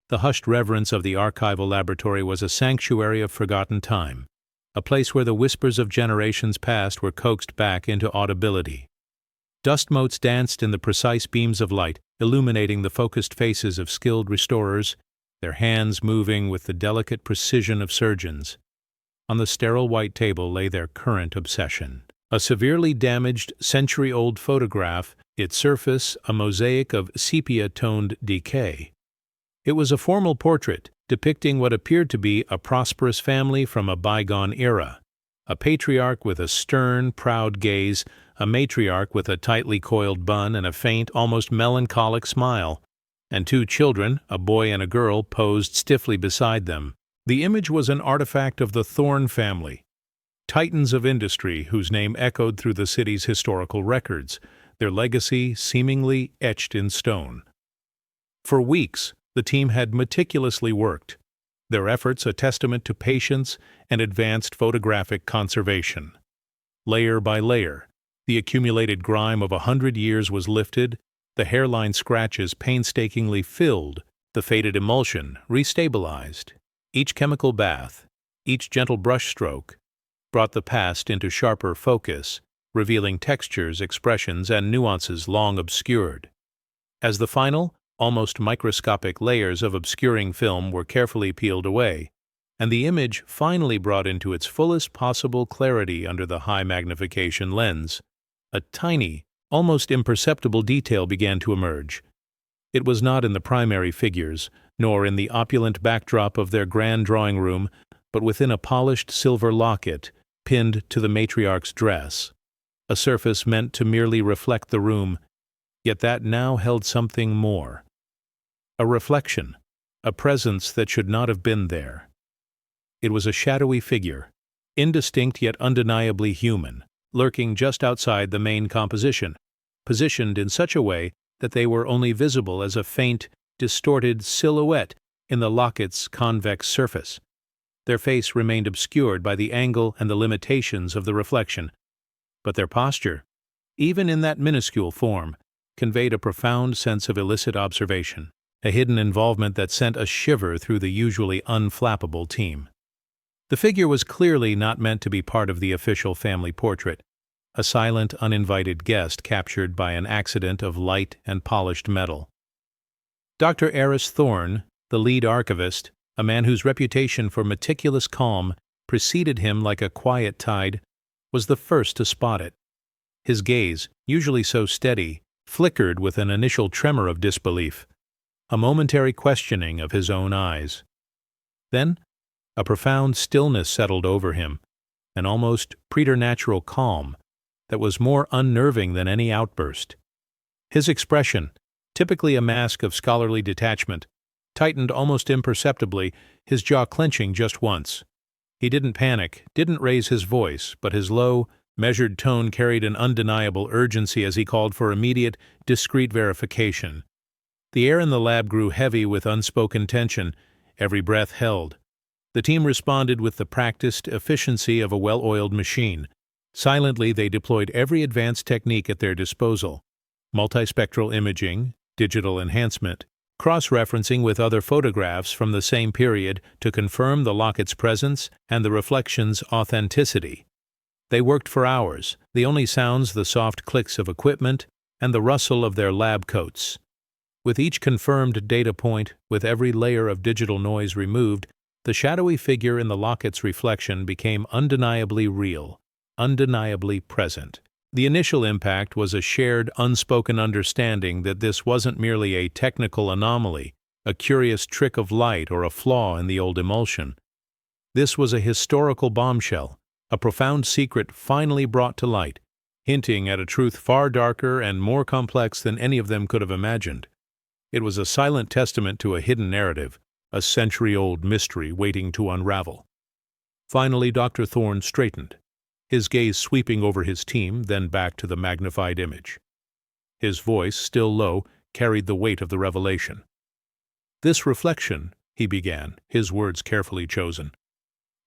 The hushed reverence of the archival laboratory was a sanctuary of forgotten time, a place where the whispers of generations past were coaxed back into audibility. Dust motes danced in the precise beams of light, illuminating the focused faces of skilled restorers, their hands moving with the delicate precision of surgeons. On the sterile white table lay their current obsession. A severely damaged, century-old photograph, its surface a mosaic of sepia-toned decay. It was a formal portrait, depicting what appeared to be a prosperous family from a bygone era. A patriarch with a stern, proud gaze, a matriarch with a tightly coiled bun and a faint, almost melancholic smile, and two children, a boy and a girl, posed stiffly beside them. The image was an artifact of the Thorne family, titans of industry whose name echoed through the city's historical records, their legacy seemingly etched in stone. For weeks, the team had meticulously worked, their efforts a testament to patience and advanced photographic conservation. Layer by layer, the accumulated grime of 100 years was lifted, the hairline scratches painstakingly filled, the faded emulsion restabilized. Each chemical bath, each gentle brushstroke, brought the past into sharper focus, revealing textures, expressions, and nuances long obscured. As the final, almost microscopic layers of obscuring film were carefully peeled away, and the image finally brought into its fullest possible clarity under the high magnification lens, a tiny, almost imperceptible detail began to emerge. It was not in the primary figures, nor in the opulent backdrop of their grand drawing room, but within a polished silver locket pinned to the matriarch's dress, a surface meant to merely reflect the room, yet that now held something more. A reflection, a presence that should not have been there. It was a shadowy figure, indistinct yet undeniably human, lurking just outside the main composition, positioned in such a way that they were only visible as a faint, distorted silhouette in the locket's convex surface. Their face remained obscured by the angle and the limitations of the reflection, but their posture, even in that minuscule form, conveyed a profound sense of illicit observation, a hidden involvement that sent a shiver through the usually unflappable team. The figure was clearly not meant to be part of the official family portrait, a silent, uninvited guest captured by an accident of light and polished metal. Dr. Eris Thorne, the lead archivist, a man whose reputation for meticulous calm preceded him like a quiet tide, was the first to spot it. His gaze, usually so steady, flickered with an initial tremor of disbelief, a momentary questioning of his own eyes. Then, a profound stillness settled over him, an almost preternatural calm that was more unnerving than any outburst. His expression, typically a mask of scholarly detachment, tightened almost imperceptibly, his jaw clenching just once. He didn't panic, didn't raise his voice, but his low, measured tone carried an undeniable urgency as he called for immediate, discreet verification. The air in the lab grew heavy with unspoken tension, every breath held. The team responded with the practiced efficiency of a well-oiled machine. Silently, they deployed every advanced technique at their disposal: multispectral imaging, digital enhancement, cross-referencing with other photographs from the same period to confirm the locket's presence and the reflection's authenticity. They worked for hours, the only sounds the soft clicks of equipment and the rustle of their lab coats. With each confirmed data point, with every layer of digital noise removed, the shadowy figure in the locket's reflection became undeniably real, undeniably present. The initial impact was a shared, unspoken understanding that this wasn't merely a technical anomaly, a curious trick of light or a flaw in the old emulsion. This was a historical bombshell, a profound secret finally brought to light, hinting at a truth far darker and more complex than any of them could have imagined. It was a silent testament to a hidden narrative, a century-old mystery waiting to unravel. Finally, Dr. Thorne straightened, his gaze sweeping over his team, then back to the magnified image. His voice, still low, carried the weight of the revelation. "This reflection," he began, his words carefully chosen,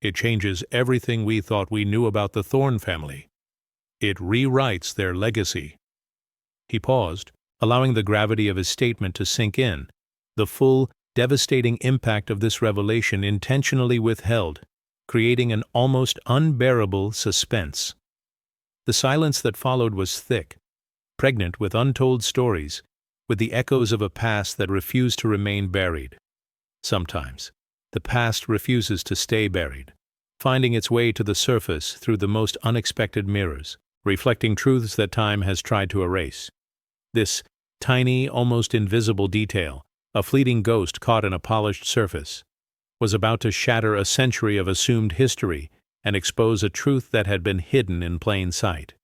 "it changes everything we thought we knew about the Thorne family. It rewrites their legacy." He paused, allowing the gravity of his statement to sink in, the full, devastating impact of this revelation intentionally withheld, creating an almost unbearable suspense. The silence that followed was thick, pregnant with untold stories, with the echoes of a past that refused to remain buried. Sometimes, the past refuses to stay buried, finding its way to the surface through the most unexpected mirrors, reflecting truths that time has tried to erase. This tiny, almost invisible detail, a fleeting ghost caught in a polished surface, was about to shatter a century of assumed history and expose a truth that had been hidden in plain sight.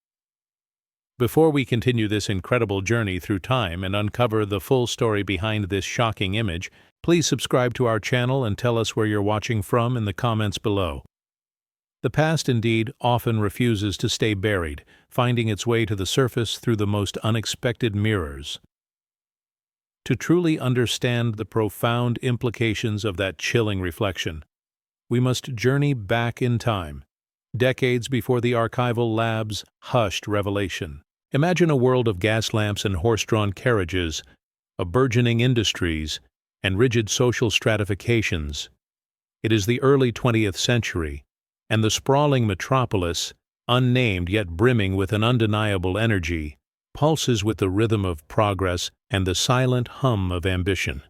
Before we continue this incredible journey through time and uncover the full story behind this shocking image, please subscribe to our channel and tell us where you're watching from in the comments below. The past indeed often refuses to stay buried, finding its way to the surface through the most unexpected mirrors. To truly understand the profound implications of that chilling reflection, we must journey back in time, decades before the archival lab's hushed revelation. Imagine a world of gas lamps and horse-drawn carriages, of burgeoning industries, and rigid social stratifications. It is the early 20th century, and the sprawling metropolis, unnamed yet brimming with an undeniable energy, pulses with the rhythm of progress and the silent hum of ambition.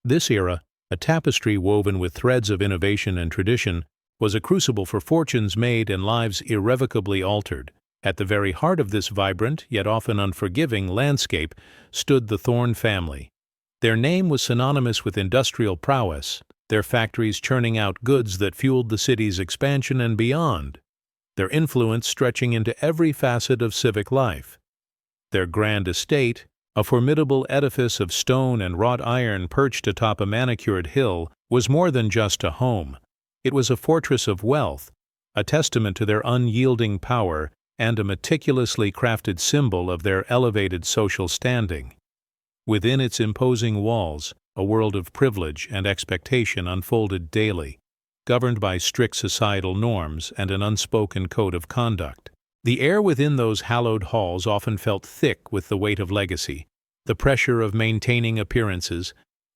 This era, a tapestry woven with threads of innovation and tradition, was a crucible for fortunes made and lives irrevocably altered. At the very heart of this vibrant, yet often unforgiving, landscape stood the Thorne family. Their name was synonymous with industrial prowess, their factories churning out goods that fueled the city's expansion and beyond, their influence stretching into every facet of civic life. Their grand estate, a formidable edifice of stone and wrought iron perched atop a manicured hill, was more than just a home. It was a fortress of wealth, a testament to their unyielding power, and a meticulously crafted symbol of their elevated social standing. Within its imposing walls, a world of privilege and expectation unfolded daily, governed by strict societal norms and an unspoken code of conduct. The air within those hallowed halls often felt thick with the weight of legacy, the pressure of maintaining appearances,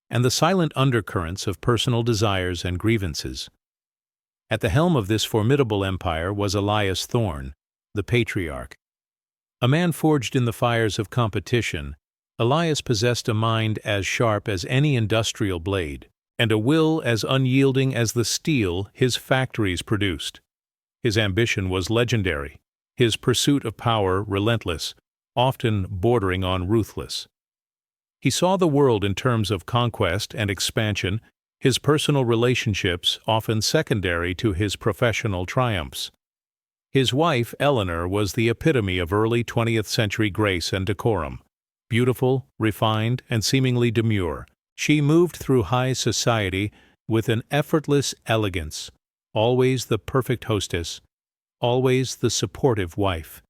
and the silent undercurrents of personal desires and grievances. At the helm of this formidable empire was Elias Thorne, the patriarch. A man forged in the fires of competition, Elias possessed a mind as sharp as any industrial blade, and a will as unyielding as the steel his factories produced. His ambition was legendary, his pursuit of power relentless, often bordering on ruthless. He saw the world in terms of conquest and expansion, his personal relationships often secondary to his professional triumphs. His wife, Eleanor, was the epitome of early 20th century grace and decorum. Beautiful, refined, and seemingly demure, she moved through high society with an effortless elegance, always the perfect hostess, always the supportive wife.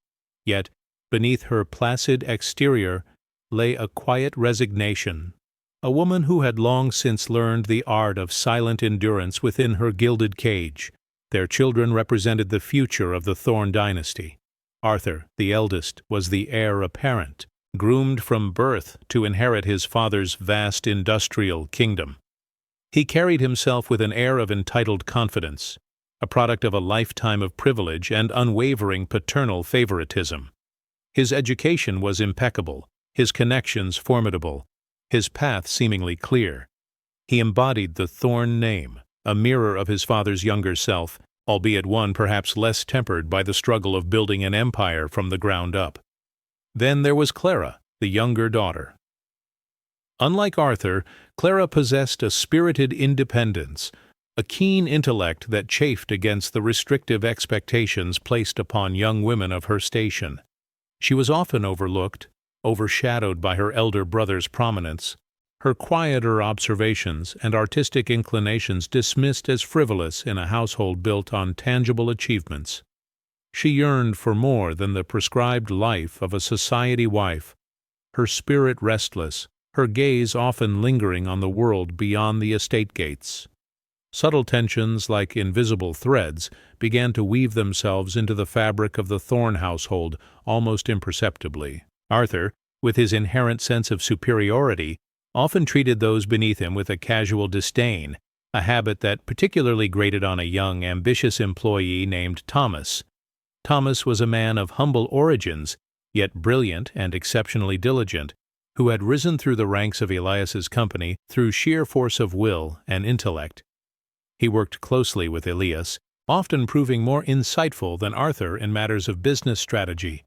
Yet, beneath her placid exterior lay a quiet resignation, a woman who had long since learned the art of silent endurance within her gilded cage. Their children represented the future of the Thorne dynasty. Arthur, the eldest, was the heir apparent, groomed from birth to inherit his father's vast industrial kingdom. He carried himself with an air of entitled confidence, a product of a lifetime of privilege and unwavering paternal favoritism. His education was impeccable, his connections formidable, his path seemingly clear. He embodied the Thorne name, a mirror of his father's younger self, albeit one perhaps less tempered by the struggle of building an empire from the ground up. Then there was Clara, the younger daughter. Unlike Arthur, Clara possessed a spirited independence, a keen intellect that chafed against the restrictive expectations placed upon young women of her station. She was often overlooked, overshadowed by her elder brother's prominence, her quieter observations and artistic inclinations dismissed as frivolous in a household built on tangible achievements. She yearned for more than the prescribed life of a society wife, her spirit restless, her gaze often lingering on the world beyond the estate gates. Subtle tensions, like invisible threads, began to weave themselves into the fabric of the Thorne household almost imperceptibly. Arthur, with his inherent sense of superiority, often treated those beneath him with a casual disdain, a habit that particularly grated on a young, ambitious employee named Thomas. Thomas was a man of humble origins, yet brilliant and exceptionally diligent, who had risen through the ranks of Elias's company through sheer force of will and intellect. He worked closely with Elias, often proving more insightful than Arthur in matters of business strategy.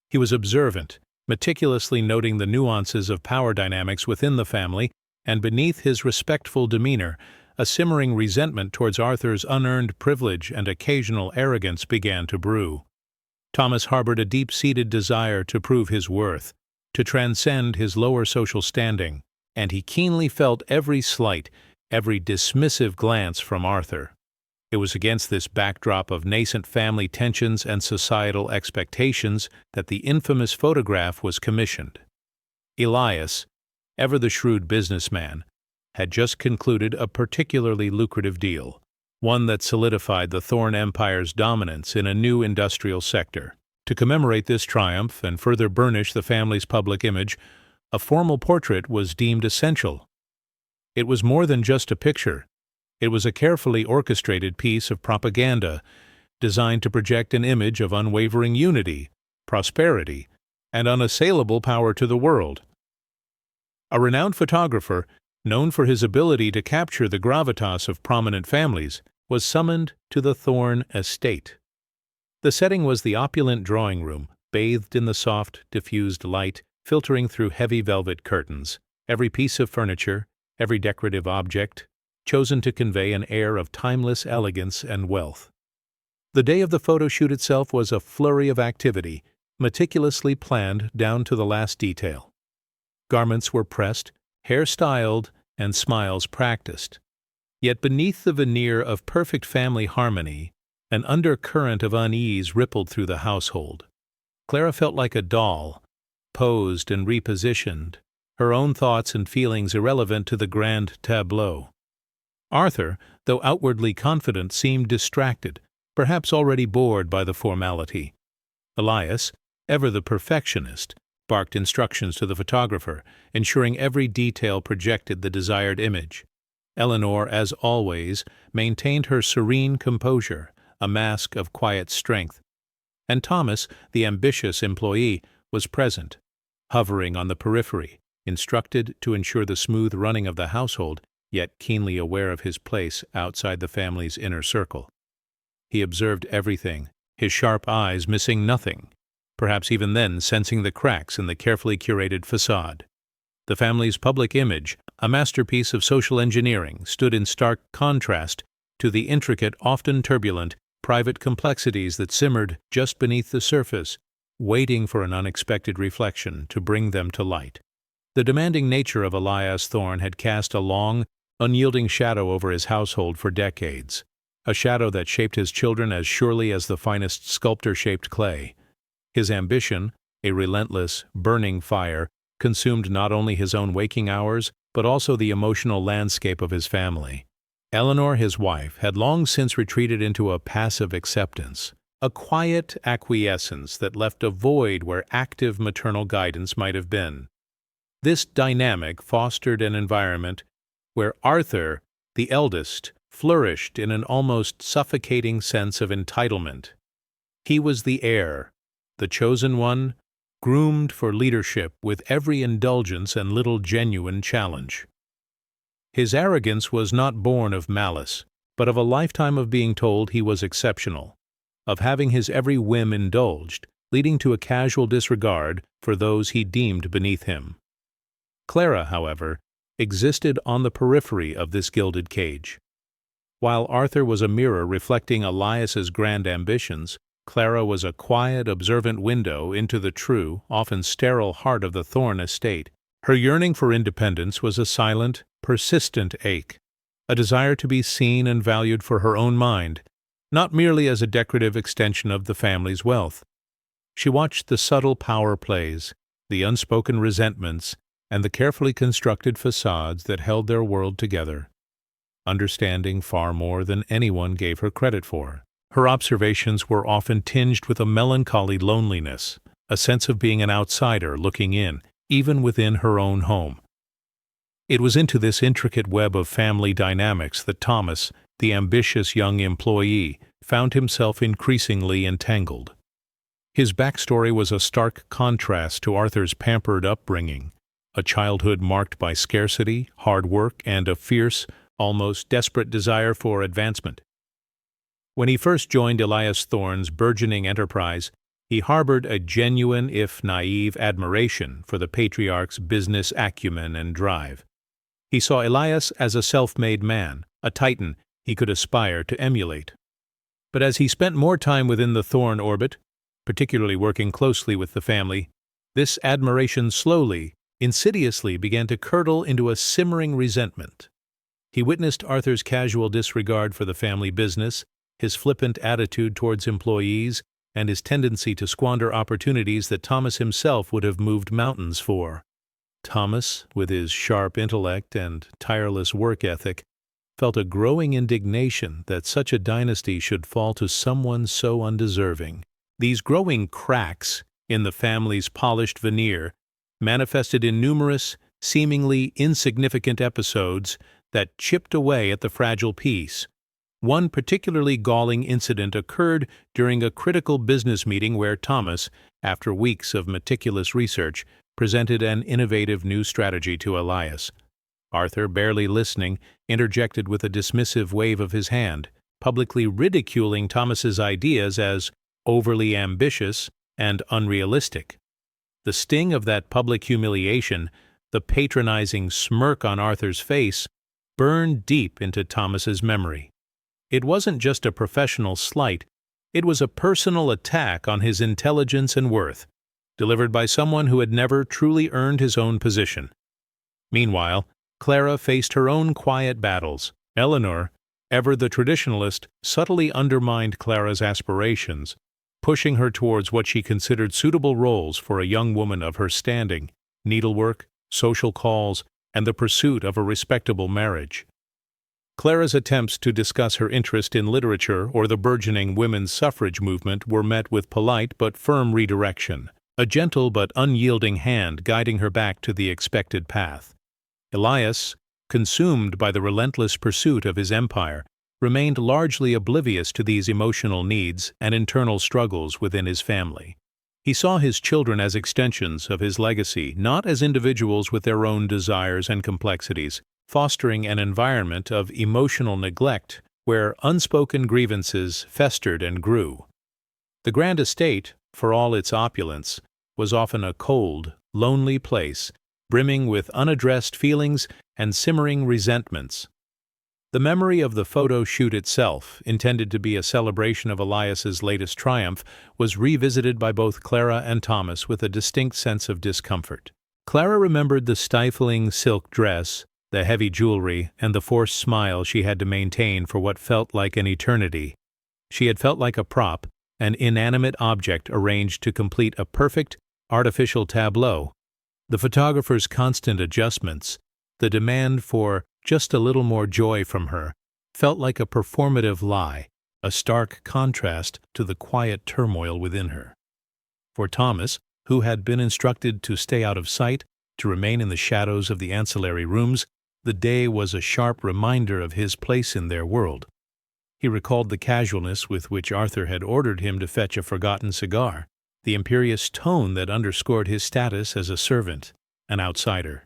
He was observant, meticulously noting the nuances of power dynamics within the family, and beneath his respectful demeanor, a simmering resentment towards Arthur's unearned privilege and occasional arrogance began to brew. Thomas harbored a deep-seated desire to prove his worth, to transcend his lower social standing, and he keenly felt every slight, every dismissive glance from Arthur. It was against this backdrop of nascent family tensions and societal expectations that the infamous photograph was commissioned. Elias, ever the shrewd businessman, had just concluded a particularly lucrative deal, one that solidified the Thorne Empire's dominance in a new industrial sector. To commemorate this triumph and further burnish the family's public image, a formal portrait was deemed essential. It was more than just a picture. It was a carefully orchestrated piece of propaganda designed to project an image of unwavering unity, prosperity, and unassailable power to the world. A renowned photographer, known for his ability to capture the gravitas of prominent families, was summoned to the Thorne estate. The setting was the opulent drawing room, bathed in the soft, diffused light filtering through heavy velvet curtains. Every piece of furniture, every decorative object, chosen to convey an air of timeless elegance and wealth. The day of the photo shoot itself was a flurry of activity, meticulously planned down to the last detail. Garments were pressed, hair styled, and smiles practiced. Yet beneath the veneer of perfect family harmony, an undercurrent of unease rippled through the household. Clara felt like a doll, posed and repositioned, her own thoughts and feelings irrelevant to the grand tableau. Arthur, though outwardly confident, seemed distracted, perhaps already bored by the formality. Elias, ever the perfectionist, barked instructions to the photographer, ensuring every detail projected the desired image. Eleanor, as always, maintained her serene composure, a mask of quiet strength. And Thomas, the ambitious employee, was present, hovering on the periphery, instructed to ensure the smooth running of the household, yet keenly aware of his place outside the family's inner circle. He observed everything, his sharp eyes missing nothing, perhaps even then sensing the cracks in the carefully curated facade. The family's public image, a masterpiece of social engineering, stood in stark contrast to the intricate, often turbulent, private complexities that simmered just beneath the surface, waiting for an unexpected reflection to bring them to light. The demanding nature of Elias Thorne had cast a long, unyielding shadow over his household for decades, a shadow that shaped his children as surely as the finest sculptor shaped clay. His ambition, a relentless, burning fire, consumed not only his own waking hours, but also the emotional landscape of his family. Eleanor, his wife, had long since retreated into a passive acceptance, a quiet acquiescence that left a void where active maternal guidance might have been. This dynamic fostered an environment where Arthur, the eldest, flourished in an almost suffocating sense of entitlement. He was the heir, the chosen one, groomed for leadership with every indulgence and little genuine challenge. His arrogance was not born of malice, but of a lifetime of being told he was exceptional, of having his every whim indulged, leading to a casual disregard for those he deemed beneath him. Clara, however, existed on the periphery of this gilded cage. While Arthur was a mirror reflecting Elias's grand ambitions, Clara was a quiet, observant window into the true, often sterile heart of the Thorne estate. Her yearning for independence was a silent, persistent ache, a desire to be seen and valued for her own mind, not merely as a decorative extension of the family's wealth. She watched the subtle power plays, the unspoken resentments, and the carefully constructed facades that held their world together, understanding far more than anyone gave her credit for. Her observations were often tinged with a melancholy loneliness, a sense of being an outsider looking in, even within her own home. It was into this intricate web of family dynamics that Thomas, the ambitious young employee, found himself increasingly entangled. His backstory was a stark contrast to Arthur's pampered upbringing, a childhood marked by scarcity, hard work, and a fierce, almost desperate desire for advancement. When he first joined Elias Thorne's burgeoning enterprise, he harbored a genuine, if naive, admiration for the patriarch's business acumen and drive. He saw Elias as a self-made man, a titan he could aspire to emulate. But as he spent more time within the Thorne orbit, particularly working closely with the family, this admiration slowly, insidiously began to curdle into a simmering resentment. He witnessed Arthur's casual disregard for the family business, his flippant attitude towards employees, and his tendency to squander opportunities that Thomas himself would have moved mountains for. Thomas, with his sharp intellect and tireless work ethic, felt a growing indignation that such a dynasty should fall to someone so undeserving. These growing cracks in the family's polished veneer manifested in numerous, seemingly insignificant episodes that chipped away at the fragile peace. One particularly galling incident occurred during a critical business meeting where Thomas, after weeks of meticulous research, presented an innovative new strategy to Elias. Arthur, barely listening, interjected with a dismissive wave of his hand, publicly ridiculing Thomas's ideas as overly ambitious and unrealistic. The sting of that public humiliation, the patronizing smirk on Arthur's face, burned deep into Thomas's memory. It wasn't just a professional slight, it was a personal attack on his intelligence and worth, delivered by someone who had never truly earned his own position. Meanwhile, Clara faced her own quiet battles. Eleanor, ever the traditionalist, subtly undermined Clara's aspirations, pushing her towards what she considered suitable roles for a young woman of her standing: needlework, social calls, and the pursuit of a respectable marriage. Clara's attempts to discuss her interest in literature or the burgeoning women's suffrage movement were met with polite but firm redirection, a gentle but unyielding hand guiding her back to the expected path. Elias, consumed by the relentless pursuit of his empire, remained largely oblivious to these emotional needs and internal struggles within his family. He saw his children as extensions of his legacy, not as individuals with their own desires and complexities, fostering an environment of emotional neglect where unspoken grievances festered and grew. The grand estate, for all its opulence, was often a cold, lonely place, brimming with unaddressed feelings and simmering resentments. The memory of the photo shoot itself, intended to be a celebration of Elias's latest triumph, was revisited by both Clara and Thomas with a distinct sense of discomfort. Clara remembered the stifling silk dress, the heavy jewelry, and the forced smile she had to maintain for what felt like an eternity. She had felt like a prop, an inanimate object arranged to complete a perfect, artificial tableau. The photographer's constant adjustments, the demand for just a little more joy from her, felt like a performative lie, a stark contrast to the quiet turmoil within her. For Thomas, who had been instructed to stay out of sight, to remain in the shadows of the ancillary rooms, the day was a sharp reminder of his place in their world. He recalled the casualness with which Arthur had ordered him to fetch a forgotten cigar, the imperious tone that underscored his status as a servant, an outsider.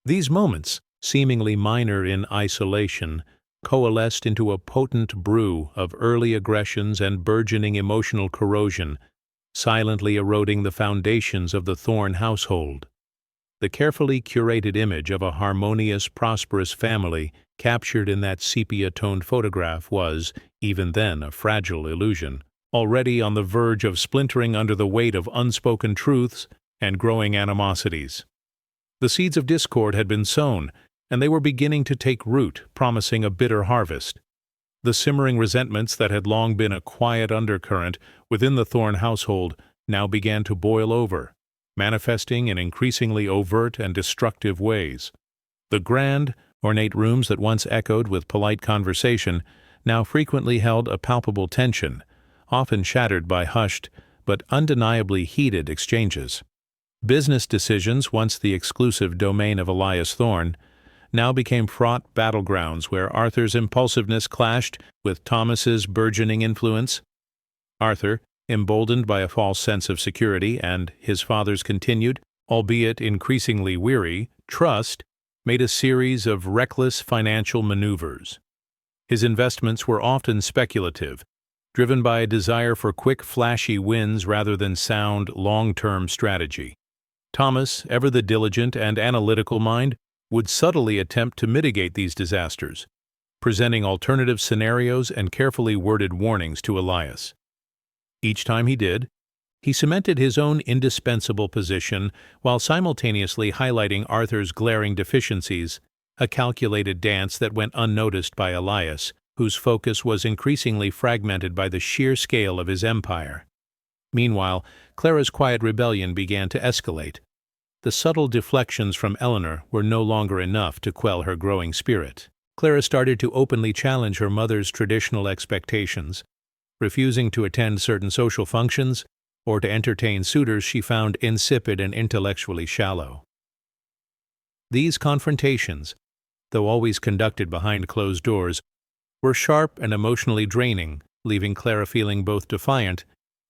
These moments, seemingly minor in isolation, coalesced into a potent brew of early aggressions and burgeoning emotional corrosion, silently eroding the foundations of the Thorne household. The carefully curated image of a harmonious, prosperous family captured in that sepia-toned photograph was, even then, a fragile illusion, already on the verge of splintering under the weight of unspoken truths and growing animosities. The seeds of discord had been sown, and they were beginning to take root, promising a bitter harvest. The simmering resentments that had long been a quiet undercurrent within the Thorne household now began to boil over, manifesting in increasingly overt and destructive ways. The grand, ornate rooms that once echoed with polite conversation now frequently held a palpable tension, often shattered by hushed but undeniably heated exchanges. Business decisions, once the exclusive domain of Elias Thorne, now became fraught battlegrounds where Arthur's impulsiveness clashed with Thomas's burgeoning influence. Arthur, emboldened by a false sense of security and his father's continued, albeit increasingly weary, trust, made a series of reckless financial maneuvers. His investments were often speculative, driven by a desire for quick, flashy wins rather than sound, long-term strategy. Thomas, ever the diligent and analytical mind, would subtly attempt to mitigate these disasters, presenting alternative scenarios and carefully worded warnings to Elias. Each time he did, he cemented his own indispensable position while simultaneously highlighting Arthur's glaring deficiencies, a calculated dance that went unnoticed by Elias, whose focus was increasingly fragmented by the sheer scale of his empire. Meanwhile, Clara's quiet rebellion began to escalate. The subtle deflections from Eleanor were no longer enough to quell her growing spirit. Clara started to openly challenge her mother's traditional expectations, refusing to attend certain social functions or to entertain suitors she found insipid and intellectually shallow. These confrontations, though always conducted behind closed doors, were sharp and emotionally draining, leaving Clara feeling both defiant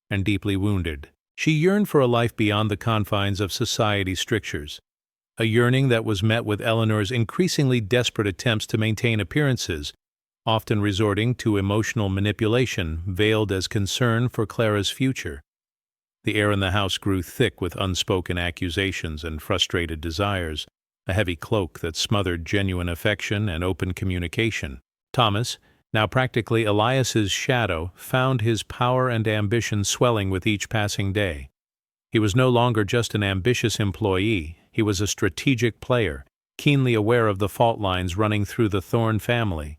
and deeply wounded. She yearned for a life beyond the confines of society's strictures, a yearning that was met with Eleanor's increasingly desperate attempts to maintain appearances, often resorting to emotional manipulation veiled as concern for Clara's future. The air in the house grew thick with unspoken accusations and frustrated desires, a heavy cloak that smothered genuine affection and open communication. Thomas, now practically Elias's shadow, found his power and ambition swelling with each passing day. He was no longer just an ambitious employee, he was a strategic player, keenly aware of the fault lines running through the Thorne family.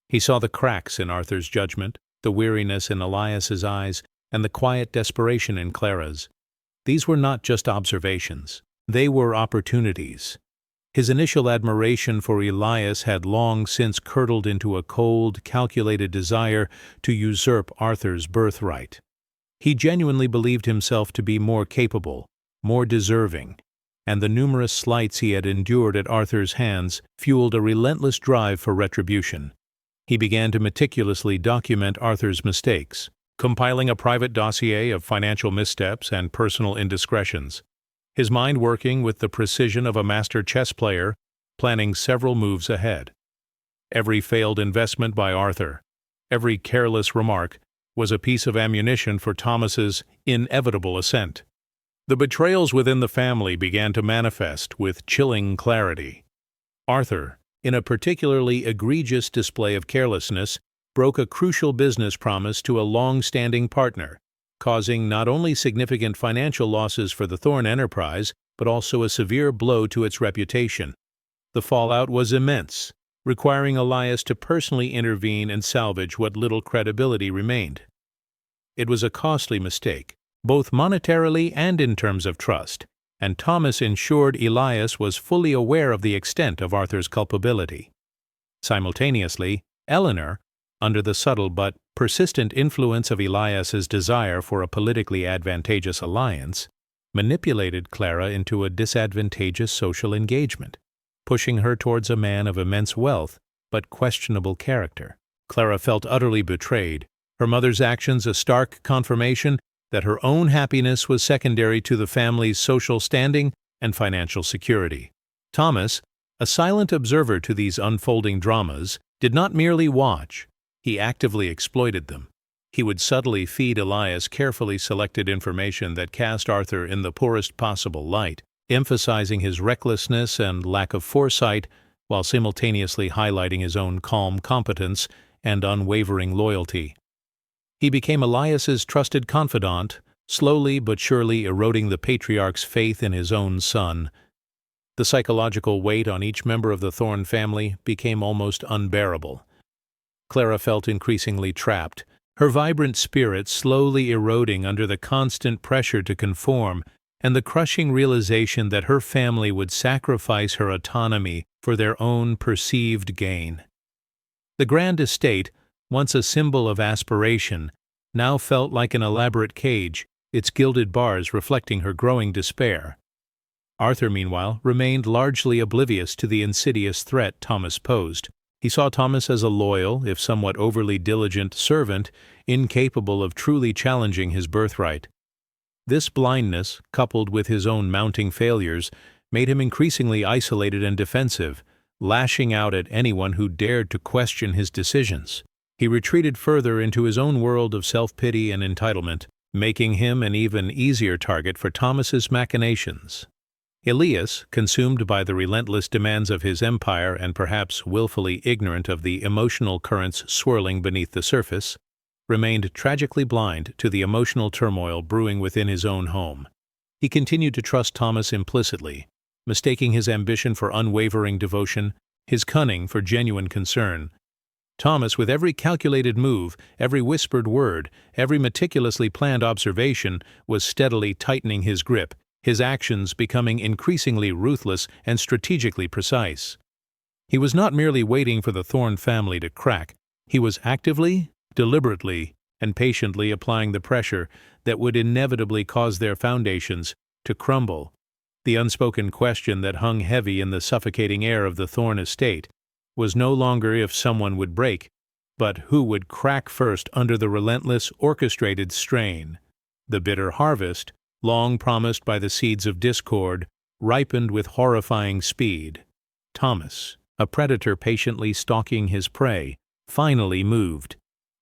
He saw the cracks in Arthur's judgment, the weariness in Elias's eyes, and the quiet desperation in Clara's. These were not just observations. They were opportunities. His initial admiration for Elias had long since curdled into a cold, calculated desire to usurp Arthur's birthright. He genuinely believed himself to be more capable, more deserving, and the numerous slights he had endured at Arthur's hands fueled a relentless drive for retribution. He began to meticulously document Arthur's mistakes, compiling a private dossier of financial missteps and personal indiscretions, his mind working with the precision of a master chess player, planning several moves ahead. Every failed investment by Arthur, every careless remark, was a piece of ammunition for Thomas's inevitable ascent. The betrayals within the family began to manifest with chilling clarity. Arthur, in a particularly egregious display of carelessness, broke a crucial business promise to a long-standing partner, causing not only significant financial losses for the Thorne enterprise, but also a severe blow to its reputation. The fallout was immense, requiring Elias to personally intervene and salvage what little credibility remained. It was a costly mistake, both monetarily and in terms of trust, and Thomas ensured Elias was fully aware of the extent of Arthur's culpability. Simultaneously, Eleanor, under the subtle but persistent influence of Elias's desire for a politically advantageous alliance, manipulated Clara into a disadvantageous social engagement, pushing her towards a man of immense wealth but questionable character. Clara felt utterly betrayed, her mother's actions a stark confirmation that her own happiness was secondary to the family's social standing and financial security. Thomas, a silent observer to these unfolding dramas, did not merely watch. He actively exploited them. He would subtly feed Elias carefully selected information that cast Arthur in the poorest possible light, emphasizing his recklessness and lack of foresight while simultaneously highlighting his own calm competence and unwavering loyalty. He became Elias's trusted confidant, slowly but surely eroding the patriarch's faith in his own son. The psychological weight on each member of the Thorne family became almost unbearable. Clara felt increasingly trapped, her vibrant spirit slowly eroding under the constant pressure to conform and the crushing realization that her family would sacrifice her autonomy for their own perceived gain. The grand estate, once a symbol of aspiration, now felt like an elaborate cage, its gilded bars reflecting her growing despair. Arthur, meanwhile, remained largely oblivious to the insidious threat Thomas posed. He saw Thomas as a loyal, if somewhat overly diligent, servant, incapable of truly challenging his birthright. This blindness, coupled with his own mounting failures, made him increasingly isolated and defensive, lashing out at anyone who dared to question his decisions. He retreated further into his own world of self-pity and entitlement, making him an even easier target for Thomas's machinations. Elias, consumed by the relentless demands of his empire and perhaps willfully ignorant of the emotional currents swirling beneath the surface, remained tragically blind to the emotional turmoil brewing within his own home. He continued to trust Thomas implicitly, mistaking his ambition for unwavering devotion, his cunning for genuine concern. Thomas, with every calculated move, every whispered word, every meticulously planned observation, was steadily tightening his grip, his actions becoming increasingly ruthless and strategically precise. He was not merely waiting for the Thorne family to crack, he was actively, deliberately, and patiently applying the pressure that would inevitably cause their foundations to crumble. The unspoken question that hung heavy in the suffocating air of the Thorne estate was no longer if someone would break, but who would crack first under the relentless, orchestrated strain. The bitter harvest, long promised by the seeds of discord, ripened with horrifying speed. Thomas, a predator patiently stalking his prey, finally moved.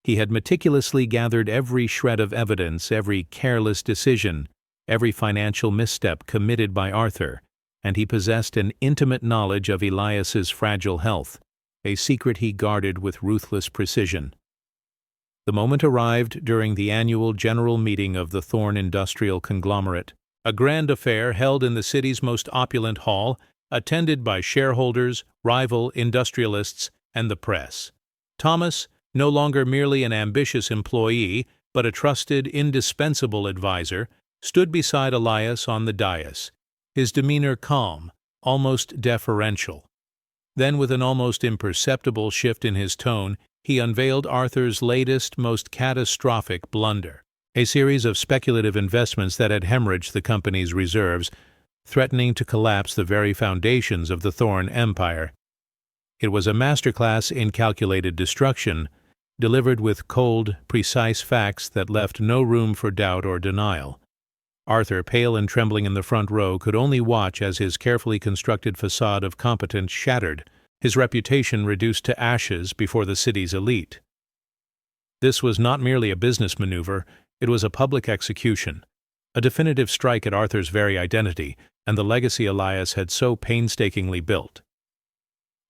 He had meticulously gathered every shred of evidence, every careless decision, every financial misstep committed by Arthur, and he possessed an intimate knowledge of Elias's fragile health, a secret he guarded with ruthless precision. The moment arrived during the annual general meeting of the Thorne Industrial Conglomerate, a grand affair held in the city's most opulent hall, attended by shareholders, rival industrialists, and the press. Thomas, no longer merely an ambitious employee, but a trusted, indispensable advisor, stood beside Elias on the dais, his demeanor calm, almost deferential. Then, with an almost imperceptible shift in his tone, he unveiled Arthur's latest, most catastrophic blunder, a series of speculative investments that had hemorrhaged the company's reserves, threatening to collapse the very foundations of the Thorne empire. It was a masterclass in calculated destruction, delivered with cold, precise facts that left no room for doubt or denial. Arthur, pale and trembling in the front row, could only watch as his carefully constructed facade of competence shattered, his reputation reduced to ashes before the city's elite. This was not merely a business maneuver, it was a public execution, a definitive strike at Arthur's very identity and the legacy Elias had so painstakingly built.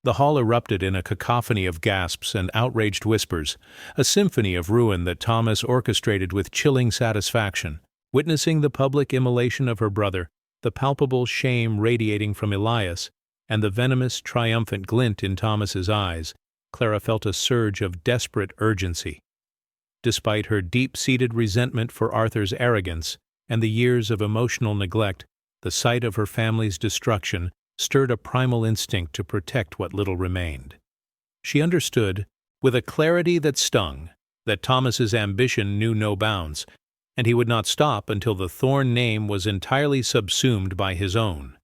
The hall erupted in a cacophony of gasps and outraged whispers, a symphony of ruin that Thomas orchestrated with chilling satisfaction. Witnessing the public immolation of her brother, the palpable shame radiating from Elias, and the venomous, triumphant glint in Thomas's eyes, Clara felt a surge of desperate urgency. Despite her deep-seated resentment for Arthur's arrogance and the years of emotional neglect, the sight of her family's destruction stirred a primal instinct to protect what little remained. She understood, with a clarity that stung, that Thomas's ambition knew no bounds, and he would not stop until the Thorne name was entirely subsumed by his own.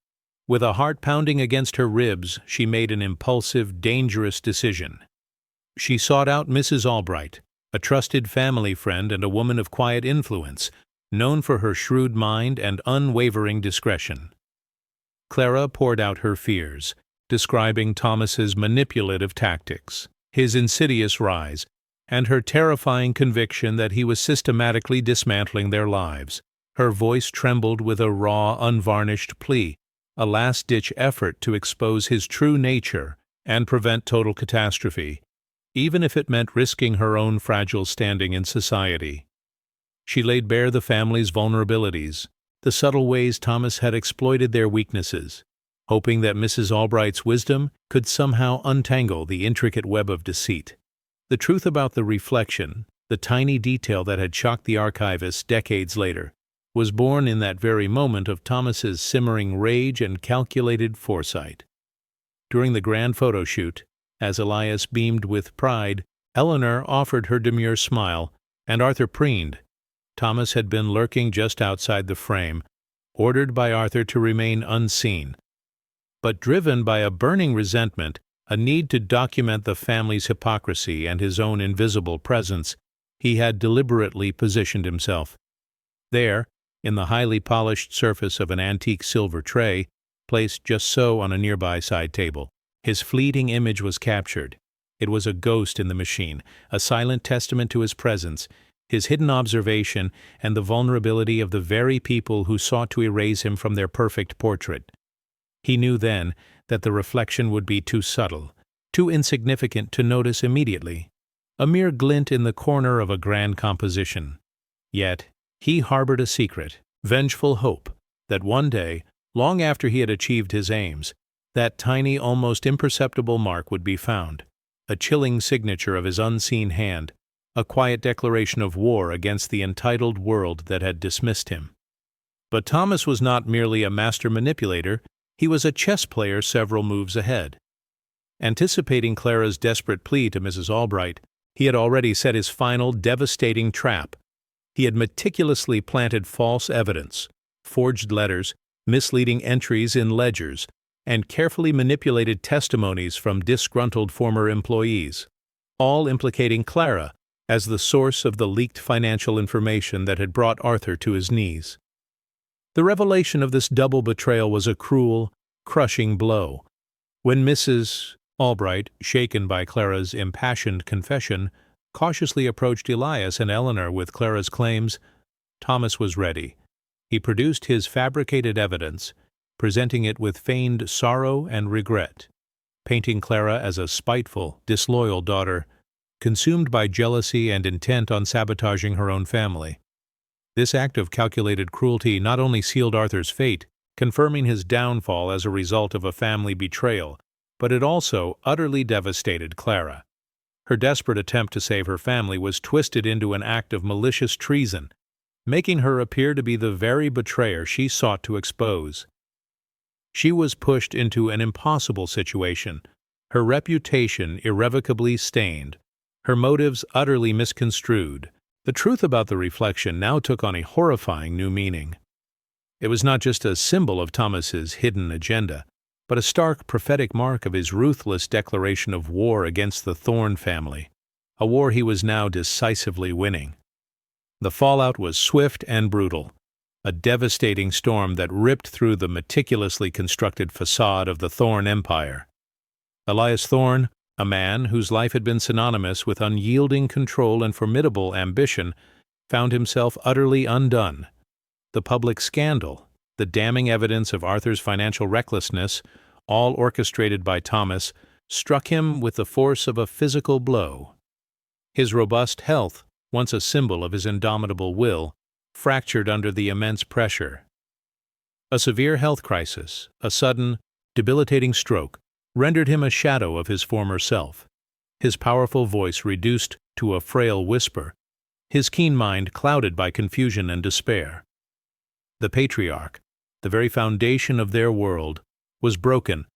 With a heart pounding against her ribs, she made an impulsive, dangerous decision. She sought out Mrs. Albright, a trusted family friend and a woman of quiet influence, known for her shrewd mind and unwavering discretion. Clara poured out her fears, describing Thomas's manipulative tactics, his insidious rise, and her terrifying conviction that he was systematically dismantling their lives. Her voice trembled with a raw, unvarnished plea, a last-ditch effort to expose his true nature and prevent total catastrophe, even if it meant risking her own fragile standing in society. She laid bare the family's vulnerabilities, the subtle ways Thomas had exploited their weaknesses, hoping that Mrs. Albright's wisdom could somehow untangle the intricate web of deceit. The truth about the reflection, the tiny detail that had shocked the archivists decades later, was born in that very moment of Thomas's simmering rage and calculated foresight. During the grand photo shoot, as Elias beamed with pride, Eleanor offered her demure smile, and Arthur preened. Thomas had been lurking just outside the frame, ordered by Arthur to remain unseen. But driven by a burning resentment, a need to document the family's hypocrisy and his own invisible presence, he had deliberately positioned himself. There, in the highly polished surface of an antique silver tray, placed just so on a nearby side table, his fleeting image was captured. It was a ghost in the machine, a silent testament to his presence, his hidden observation, and the vulnerability of the very people who sought to erase him from their perfect portrait. He knew then that the reflection would be too subtle, too insignificant to notice immediately, a mere glint in the corner of a grand composition. Yet he harbored a secret, vengeful hope, that one day, long after he had achieved his aims, that tiny, almost imperceptible mark would be found, a chilling signature of his unseen hand, a quiet declaration of war against the entitled world that had dismissed him. But Thomas was not merely a master manipulator, he was a chess player several moves ahead. Anticipating Clara's desperate plea to Mrs. Albright, he had already set his final devastating trap. He had meticulously planted false evidence, forged letters, misleading entries in ledgers, and carefully manipulated testimonies from disgruntled former employees, all implicating Clara as the source of the leaked financial information that had brought Arthur to his knees. The revelation of this double betrayal was a cruel, crushing blow. When Mrs. Albright, shaken by Clara's impassioned confession, cautiously approached Elias and Eleanor with Clara's claims, Thomas was ready. He produced his fabricated evidence, presenting it with feigned sorrow and regret, painting Clara as a spiteful, disloyal daughter, consumed by jealousy and intent on sabotaging her own family. This act of calculated cruelty not only sealed Arthur's fate, confirming his downfall as a result of a family betrayal, but it also utterly devastated Clara. Her desperate attempt to save her family was twisted into an act of malicious treason, making her appear to be the very betrayer she sought to expose. She was pushed into an impossible situation, her reputation irrevocably stained, her motives utterly misconstrued. The truth about the reflection now took on a horrifying new meaning. It was not just a symbol of Thomas's hidden agenda, but a stark prophetic mark of his ruthless declaration of war against the Thorne family, a war he was now decisively winning. The fallout was swift and brutal, a devastating storm that ripped through the meticulously constructed facade of the Thorne Empire. Elias Thorne, a man whose life had been synonymous with unyielding control and formidable ambition, found himself utterly undone. The public scandal, the damning evidence of Arthur's financial recklessness, all orchestrated by Thomas, struck him with the force of a physical blow. His robust health, once a symbol of his indomitable will, fractured under the immense pressure. A severe health crisis, a sudden, debilitating stroke, rendered him a shadow of his former self, his powerful voice reduced to a frail whisper, his keen mind clouded by confusion and despair. The patriarch, the very foundation of their world, was broken,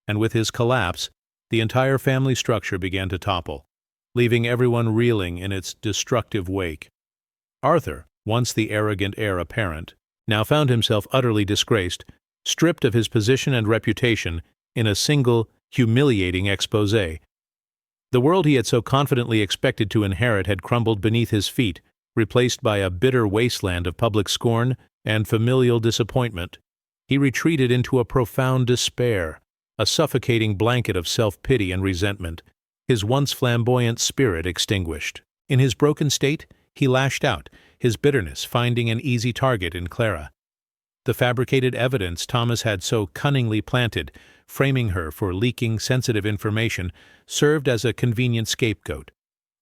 and with his collapse, the entire family structure began to topple, leaving everyone reeling in its destructive wake. Arthur, once the arrogant heir apparent, now found himself utterly disgraced, stripped of his position and reputation in a single, humiliating exposé. The world he had so confidently expected to inherit had crumbled beneath his feet, replaced by a bitter wasteland of public scorn and familial disappointment. He retreated into a profound despair, a suffocating blanket of self-pity and resentment, his once flamboyant spirit extinguished. In his broken state, he lashed out, his bitterness finding an easy target in Clara. The fabricated evidence Thomas had so cunningly planted, framing her for leaking sensitive information, served as a convenient scapegoat.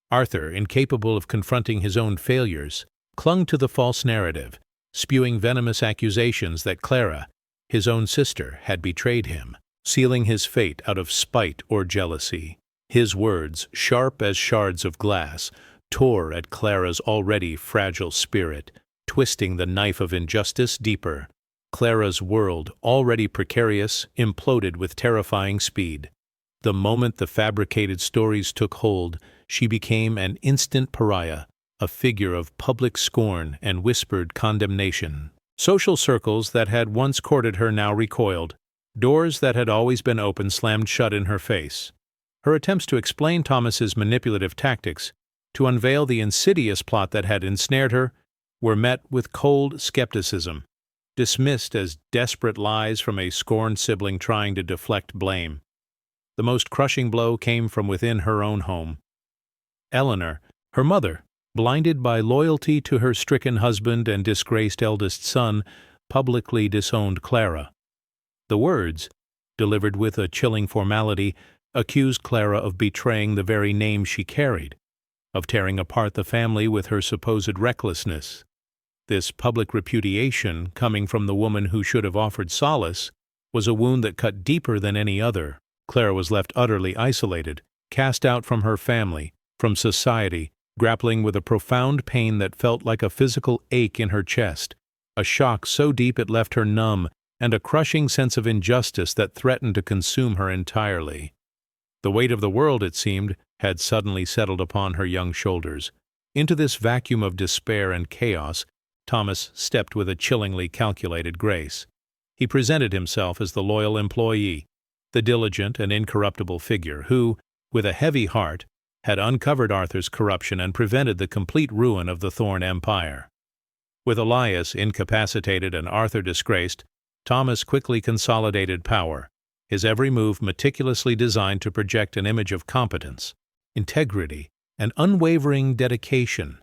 Arthur, incapable of confronting his own failures, clung to the false narrative, spewing venomous accusations that Clara, his own sister, had betrayed him, sealing his fate out of spite or jealousy. His words, sharp as shards of glass, tore at Clara's already fragile spirit, twisting the knife of injustice deeper. Clara's world, already precarious, imploded with terrifying speed. The moment the fabricated stories took hold, she became an instant pariah, a figure of public scorn and whispered condemnation. Social circles that had once courted her now recoiled. Doors that had always been open slammed shut in her face. Her attempts to explain Thomas's manipulative tactics, to unveil the insidious plot that had ensnared her, were met with cold skepticism, dismissed as desperate lies from a scorned sibling trying to deflect blame. The most crushing blow came from within her own home. Eleanor, her mother, blinded by loyalty to her stricken husband and disgraced eldest son, publicly disowned Clara. The words, delivered with a chilling formality, accused Clara of betraying the very name she carried, of tearing apart the family with her supposed recklessness. This public repudiation, coming from the woman who should have offered solace, was a wound that cut deeper than any other. Clara was left utterly isolated, cast out from her family, from society, grappling with a profound pain that felt like a physical ache in her chest, a shock so deep it left her numb, and a crushing sense of injustice that threatened to consume her entirely. The weight of the world, it seemed, had suddenly settled upon her young shoulders. Into this vacuum of despair and chaos, Thomas stepped with a chillingly calculated grace. He presented himself as the loyal employee, the diligent and incorruptible figure who, with a heavy heart, had uncovered Arthur's corruption and prevented the complete ruin of the Thorn Empire. With Elias incapacitated and Arthur disgraced, Thomas quickly consolidated power, his every move meticulously designed to project an image of competence, integrity, and unwavering dedication.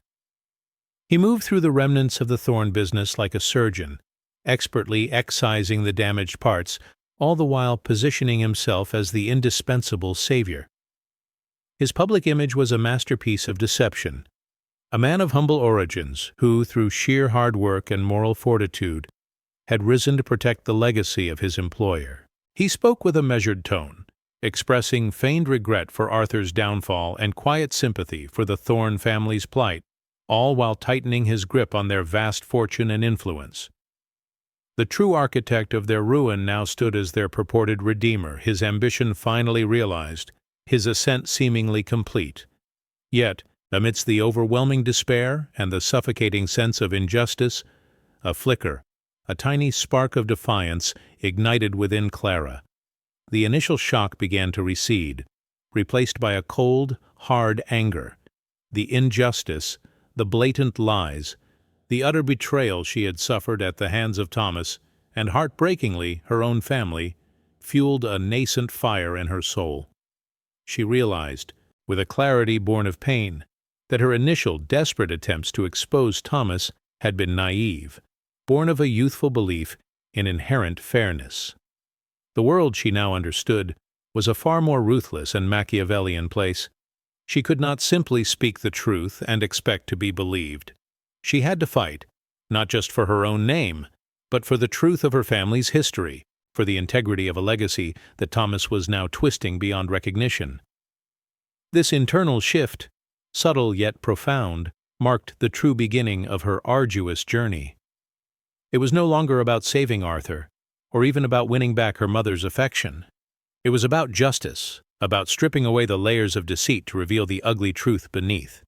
He moved through the remnants of the Thorn business like a surgeon, expertly excising the damaged parts, all the while positioning himself as the indispensable savior. His public image was a masterpiece of deception, a man of humble origins who, through sheer hard work and moral fortitude, had risen to protect the legacy of his employer. He spoke with a measured tone, expressing feigned regret for Arthur's downfall and quiet sympathy for the Thorn family's plight, all while tightening his grip on their vast fortune and influence. The true architect of their ruin now stood as their purported redeemer, his ambition finally realized, his ascent seemingly complete. Yet, amidst the overwhelming despair and the suffocating sense of injustice, a flicker, a tiny spark of defiance, ignited within Clara. The initial shock began to recede, replaced by a cold, hard anger. The injustice, the blatant lies, the utter betrayal she had suffered at the hands of Thomas, and heartbreakingly her own family, fueled a nascent fire in her soul. She realized, with a clarity born of pain, that her initial desperate attempts to expose Thomas had been naive, born of a youthful belief in inherent fairness. The world, she now understood, was a far more ruthless and Machiavellian place. She could not simply speak the truth and expect to be believed. She had to fight, not just for her own name, but for the truth of her family's history, for the integrity of a legacy that Thomas was now twisting beyond recognition. This internal shift, subtle yet profound, marked the true beginning of her arduous journey. It was no longer about saving Arthur, or even about winning back her mother's affection. It was about justice, about stripping away the layers of deceit to reveal the ugly truth beneath.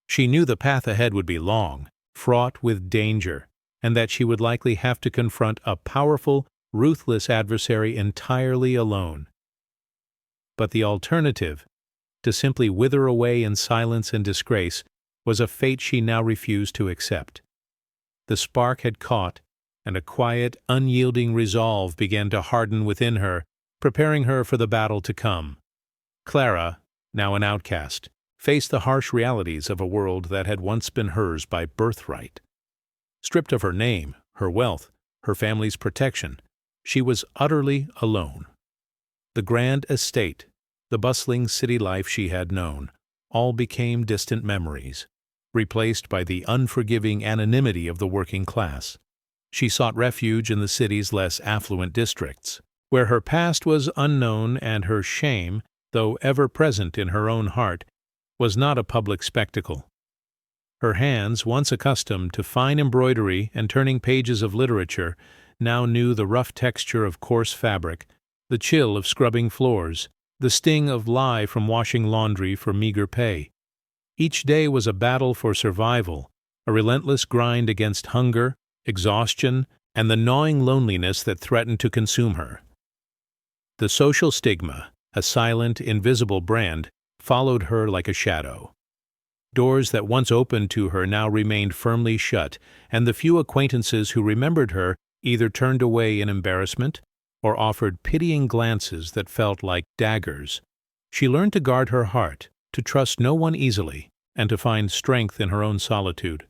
She knew the path ahead would be long, fraught with danger, and that she would likely have to confront a powerful, ruthless adversary entirely alone. But the alternative, to simply wither away in silence and disgrace, was a fate she now refused to accept. The spark had caught, and a quiet, unyielding resolve began to harden within her, preparing her for the battle to come. Clara, now an outcast, faced the harsh realities of a world that had once been hers by birthright. Stripped of her name, her wealth, her family's protection, she was utterly alone. The grand estate, the bustling city life she had known, all became distant memories, replaced by the unforgiving anonymity of the working class. She sought refuge in the city's less affluent districts, where her past was unknown and her shame, though ever present in her own heart, was not a public spectacle. Her hands, once accustomed to fine embroidery and turning pages of literature, now knew the rough texture of coarse fabric, the chill of scrubbing floors, the sting of lie from washing laundry for meager pay. Each day was a battle for survival, a relentless grind against hunger, exhaustion, and the gnawing loneliness that threatened to consume her. The social stigma, a silent, invisible brand, followed her like a shadow. Doors that once opened to her now remained firmly shut, and the few acquaintances who remembered her either turned away in embarrassment or offered pitying glances that felt like daggers. She learned to guard her heart, to trust no one easily, and to find strength in her own solitude.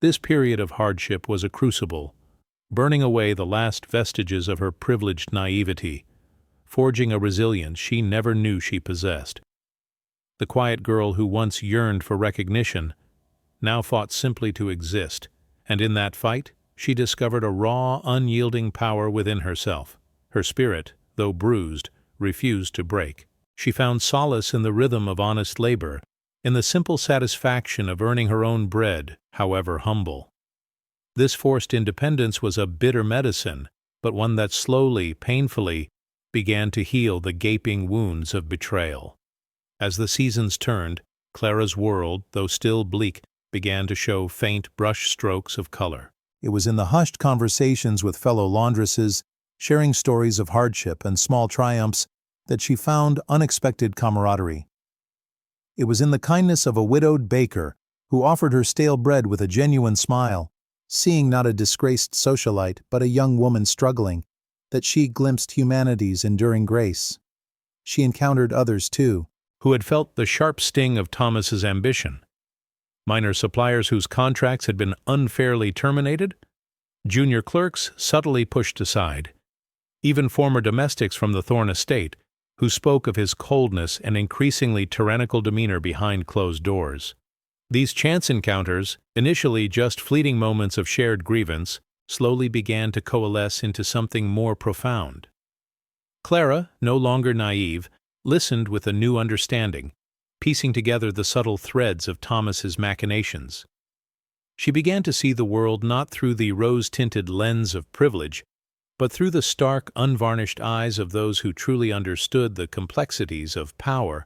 This period of hardship was a crucible, burning away the last vestiges of her privileged naivety, forging a resilience she never knew she possessed. The quiet girl who once yearned for recognition now fought simply to exist, and in that fight she discovered a raw, unyielding power within herself. Her spirit, though bruised, refused to break. She found solace in the rhythm of honest labor, in the simple satisfaction of earning her own bread, however humble. This forced independence was a bitter medicine, but one that slowly, painfully, began to heal the gaping wounds of betrayal. As the seasons turned, Clara's world, though still bleak, began to show faint brush strokes of color. It was in the hushed conversations with fellow laundresses, sharing stories of hardship and small triumphs, that she found unexpected camaraderie. It was in the kindness of a widowed baker who offered her stale bread with a genuine smile, seeing not a disgraced socialite but a young woman struggling, that she glimpsed humanity's enduring grace. She encountered others, too, who had felt the sharp sting of Thomas's ambition. Minor suppliers whose contracts had been unfairly terminated, junior clerks subtly pushed aside, even former domestics from the Thorne estate, who spoke of his coldness and increasingly tyrannical demeanor behind closed doors. These chance encounters, initially just fleeting moments of shared grievance, slowly began to coalesce into something more profound. Clara, no longer naive, listened with a new understanding, piecing together the subtle threads of Thomas's machinations. She began to see the world not through the rose-tinted lens of privilege, but through the stark, unvarnished eyes of those who truly understood the complexities of power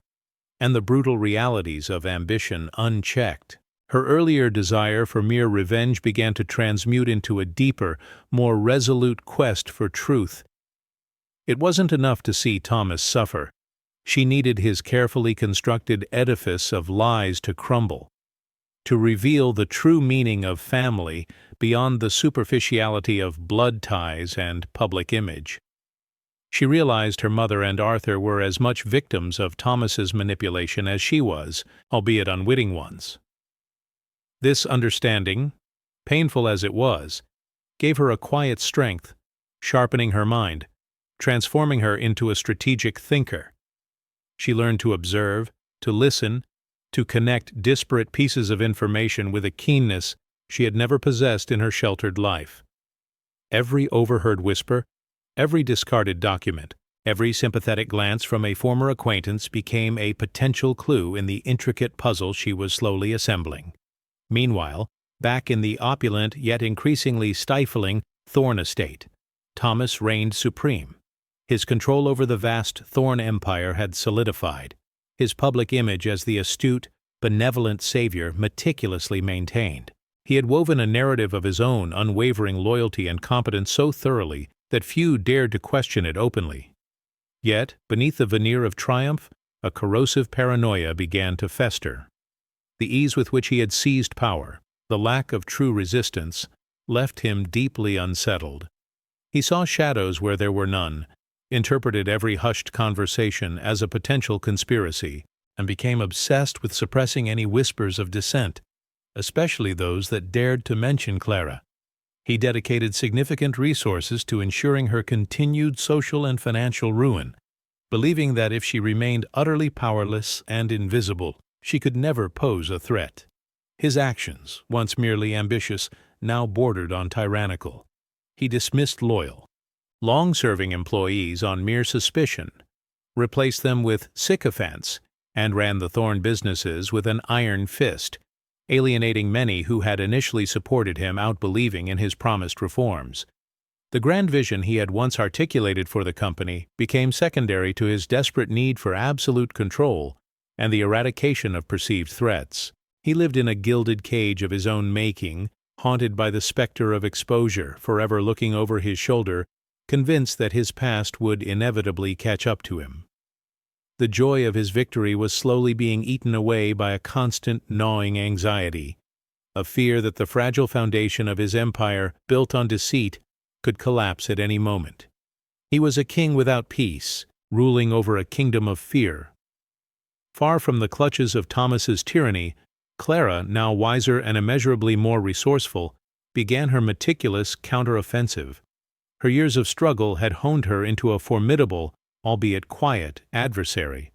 and the brutal realities of ambition unchecked. Her earlier desire for mere revenge began to transmute into a deeper, more resolute quest for truth. It wasn't enough to see Thomas suffer. She needed his carefully constructed edifice of lies to crumble, to reveal the true meaning of family beyond the superficiality of blood ties and public image. She realized her mother and Arthur were as much victims of Thomas's manipulation as she was, albeit unwitting ones. This understanding, painful as it was, gave her a quiet strength, sharpening her mind, transforming her into a strategic thinker. She learned to observe, to listen, to connect disparate pieces of information with a keenness she had never possessed in her sheltered life. Every overheard whisper, every discarded document, every sympathetic glance from a former acquaintance became a potential clue in the intricate puzzle she was slowly assembling. Meanwhile, back in the opulent yet increasingly stifling Thorne estate, Thomas reigned supreme. His control over the vast Thorne empire had solidified, his public image as the astute, benevolent savior meticulously maintained. He had woven a narrative of his own unwavering loyalty and competence so thoroughly that few dared to question it openly. Yet, beneath the veneer of triumph, a corrosive paranoia began to fester. The ease with which he had seized power, the lack of true resistance, left him deeply unsettled. He saw shadows where there were none, interpreted every hushed conversation as a potential conspiracy, and became obsessed with suppressing any whispers of dissent, especially those that dared to mention Clara. He dedicated significant resources to ensuring her continued social and financial ruin, believing that if she remained utterly powerless and invisible, she could never pose a threat. His actions, once merely ambitious, now bordered on tyrannical. He dismissed loyal, long-serving employees on mere suspicion, replaced them with sycophants, and ran the Thorne businesses with an iron fist, alienating many who had initially supported him out believing in his promised reforms. The grand vision he had once articulated for the company became secondary to his desperate need for absolute control and the eradication of perceived threats. He lived in a gilded cage of his own making, haunted by the specter of exposure, forever looking over his shoulder, convinced that his past would inevitably catch up to him. The joy of his victory was slowly being eaten away by a constant, gnawing anxiety, a fear that the fragile foundation of his empire, built on deceit, could collapse at any moment. He was a king without peace, ruling over a kingdom of fear. Far from the clutches of Thomas's tyranny, Clara, now wiser and immeasurably more resourceful, began her meticulous counteroffensive. Her years of struggle had honed her into a formidable, albeit quiet, adversary.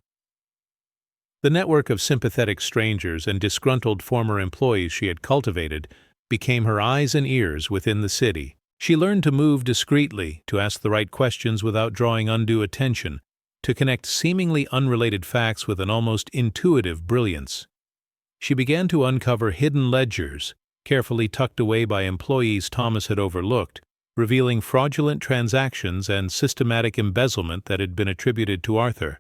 The network of sympathetic strangers and disgruntled former employees she had cultivated became her eyes and ears within the city. She learned to move discreetly, to ask the right questions without drawing undue attention, to connect seemingly unrelated facts with an almost intuitive brilliance. She began to uncover hidden ledgers, carefully tucked away by employees Thomas had overlooked, revealing fraudulent transactions and systematic embezzlement that had been attributed to Arthur.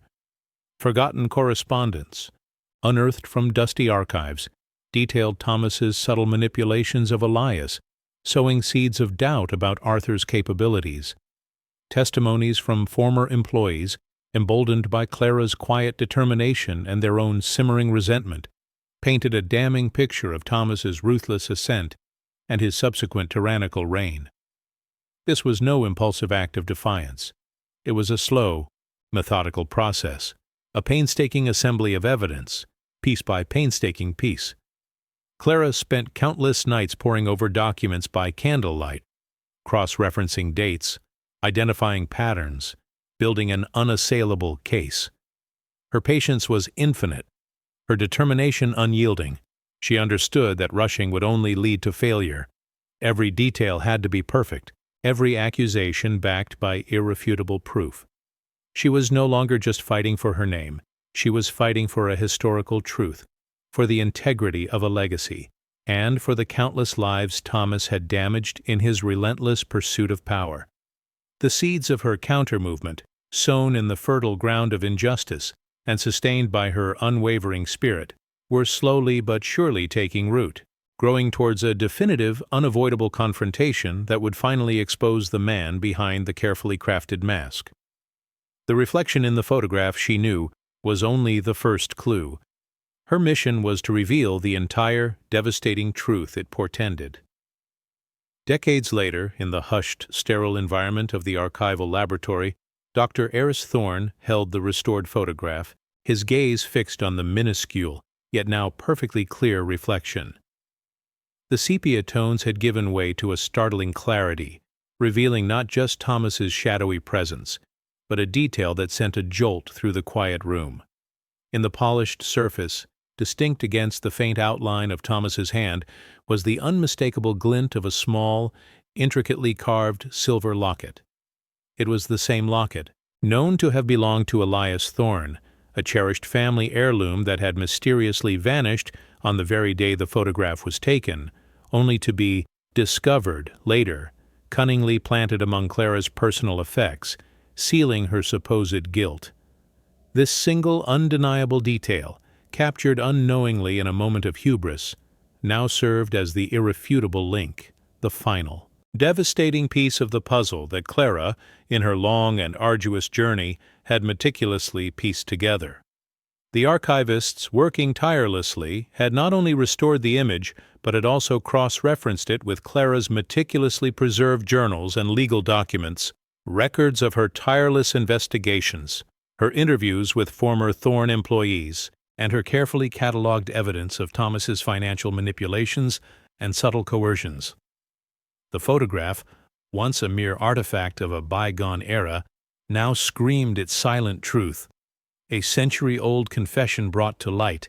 Forgotten correspondence, unearthed from dusty archives, detailed Thomas's subtle manipulations of Elias, sowing seeds of doubt about Arthur's capabilities. Testimonies from former employees, emboldened by Clara's quiet determination and their own simmering resentment, painted a damning picture of Thomas's ruthless ascent and his subsequent tyrannical reign. This was no impulsive act of defiance. It was a slow, methodical process, a painstaking assembly of evidence, piece by painstaking piece. Clara spent countless nights poring over documents by candlelight, cross-referencing dates, identifying patterns, building an unassailable case. Her patience was infinite, her determination unyielding. She understood that rushing would only lead to failure. Every detail had to be perfect, every accusation backed by irrefutable proof. She was no longer just fighting for her name. She was fighting for a historical truth, for the integrity of a legacy, and for the countless lives Thomas had damaged in his relentless pursuit of power. The seeds of her counter-movement, sown in the fertile ground of injustice and sustained by her unwavering spirit, were slowly but surely taking root, growing towards a definitive, unavoidable confrontation that would finally expose the man behind the carefully crafted mask. The reflection in the photograph, she knew, was only the first clue. Her mission was to reveal the entire, devastating truth it portended. Decades later, in the hushed, sterile environment of the archival laboratory, Dr. Eris Thorne held the restored photograph, his gaze fixed on the minuscule, yet now perfectly clear reflection. The sepia tones had given way to a startling clarity, revealing not just Thomas's shadowy presence, but a detail that sent a jolt through the quiet room. In the polished surface, distinct against the faint outline of Thomas's hand, was the unmistakable glint of a small, intricately carved silver locket. It was the same locket, known to have belonged to Elias Thorne, a cherished family heirloom that had mysteriously vanished on the very day the photograph was taken, only to be discovered later, cunningly planted among Clara's personal effects, sealing her supposed guilt. This single undeniable detail, captured unknowingly in a moment of hubris, now served as the irrefutable link, the final, devastating piece of the puzzle that Clara, in her long and arduous journey, had meticulously pieced together. The archivists, working tirelessly, had not only restored the image, but had also cross-referenced it with Clara's meticulously preserved journals and legal documents, records of her tireless investigations, her interviews with former Thorne employees, and her carefully catalogued evidence of Thomas's financial manipulations and subtle coercions. The photograph, once a mere artifact of a bygone era, now screamed its silent truth, a century-old confession brought to light,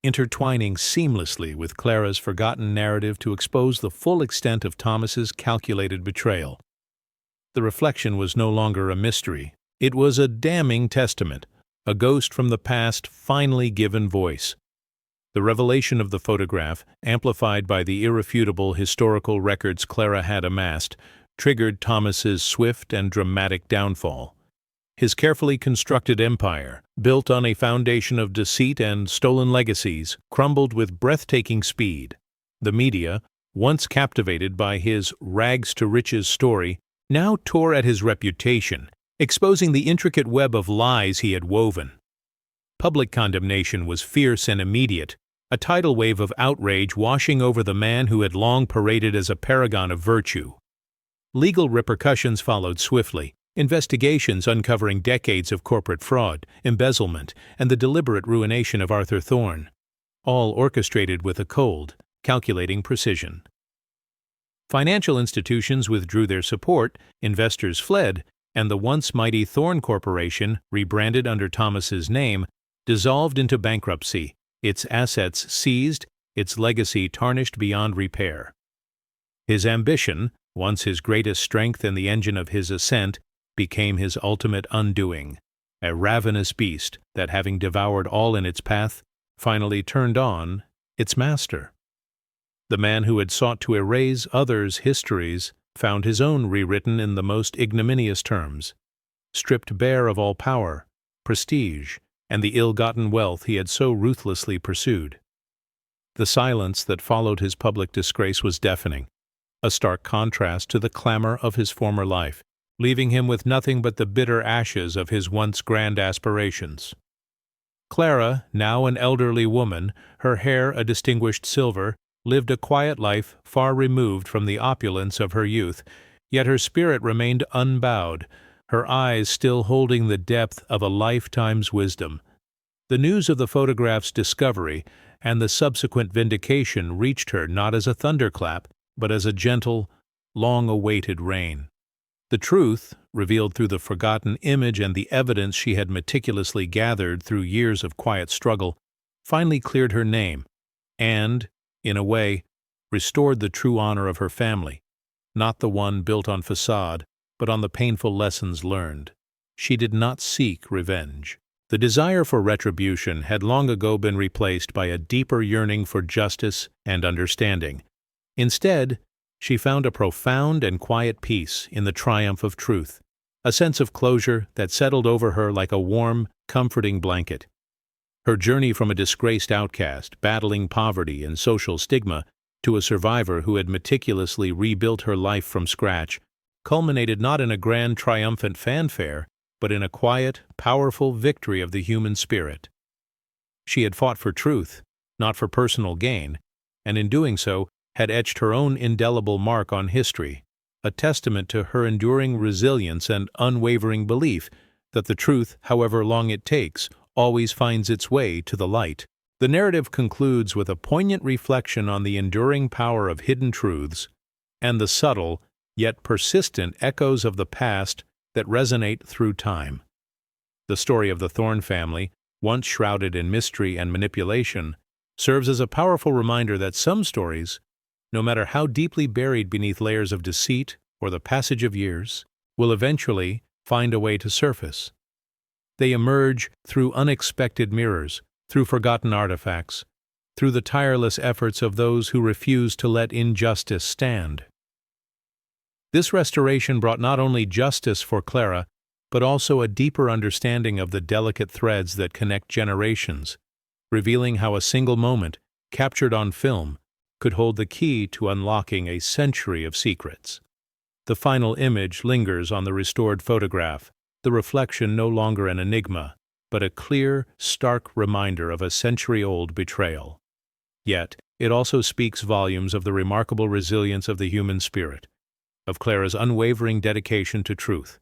intertwining seamlessly with Clara's forgotten narrative to expose the full extent of Thomas's calculated betrayal. The reflection was no longer a mystery. It was a damning testament, a ghost from the past finally given voice. The revelation of the photograph, amplified by the irrefutable historical records Clara had amassed, triggered Thomas's swift and dramatic downfall. His carefully constructed empire, built on a foundation of deceit and stolen legacies, crumbled with breathtaking speed. The media, once captivated by his rags-to-riches story, now tore at his reputation, exposing the intricate web of lies he had woven. Public condemnation was fierce and immediate, a tidal wave of outrage washing over the man who had long paraded as a paragon of virtue. Legal repercussions followed swiftly, investigations uncovering decades of corporate fraud, embezzlement, and the deliberate ruination of Arthur Thorne, all orchestrated with a cold, calculating precision. Financial institutions withdrew their support, investors fled, and the once mighty Thorne Corporation, rebranded under Thomas's name, dissolved into bankruptcy, its assets seized, its legacy tarnished beyond repair. His ambition, once his greatest strength and the engine of his ascent, became his ultimate undoing, a ravenous beast that, having devoured all in its path, finally turned on its master. The man who had sought to erase others' histories found his own rewritten in the most ignominious terms, stripped bare of all power, prestige, and the ill-gotten wealth he had so ruthlessly pursued. The silence that followed his public disgrace was deafening, a stark contrast to the clamor of his former life, leaving him with nothing but the bitter ashes of his once grand aspirations. Clara, now an elderly woman, her hair a distinguished silver, lived a quiet life far removed from the opulence of her youth, yet her spirit remained unbowed, her eyes still holding the depth of a lifetime's wisdom. The news of the photograph's discovery and the subsequent vindication reached her not as a thunderclap, but as a gentle, long-awaited rain. The truth, revealed through the forgotten image and the evidence she had meticulously gathered through years of quiet struggle, finally cleared her name and, in a way, restored the true honor of her family, not the one built on facade, but on the painful lessons learned. She did not seek revenge. The desire for retribution had long ago been replaced by a deeper yearning for justice and understanding. Instead, she found a profound and quiet peace in the triumph of truth, a sense of closure that settled over her like a warm, comforting blanket. Her journey from a disgraced outcast, battling poverty and social stigma, to a survivor who had meticulously rebuilt her life from scratch, culminated not in a grand triumphant fanfare, but in a quiet, powerful victory of the human spirit. She had fought for truth, not for personal gain, and in doing so had etched her own indelible mark on history, a testament to her enduring resilience and unwavering belief that the truth, however long it takes, always finds its way to the light. The narrative concludes with a poignant reflection on the enduring power of hidden truths and the subtle, yet persistent echoes of the past that resonate through time. The story of the Thorne family, once shrouded in mystery and manipulation, serves as a powerful reminder that some stories, no matter how deeply buried beneath layers of deceit or the passage of years, will eventually find a way to surface. They emerge through unexpected mirrors, through forgotten artifacts, through the tireless efforts of those who refuse to let injustice stand. This restoration brought not only justice for Clara, but also a deeper understanding of the delicate threads that connect generations, revealing how a single moment, captured on film, could hold the key to unlocking a century of secrets. The final image lingers on the restored photograph, the reflection no longer an enigma, but a clear, stark reminder of a century-old betrayal. Yet, it also speaks volumes of the remarkable resilience of the human spirit, of Clara's unwavering dedication to truth,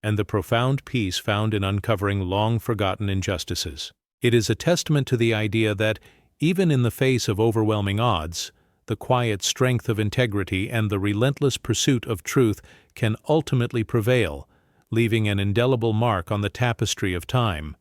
and the profound peace found in uncovering long-forgotten injustices. It is a testament to the idea that, even in the face of overwhelming odds, the quiet strength of integrity and the relentless pursuit of truth can ultimately prevail, leaving an indelible mark on the tapestry of time.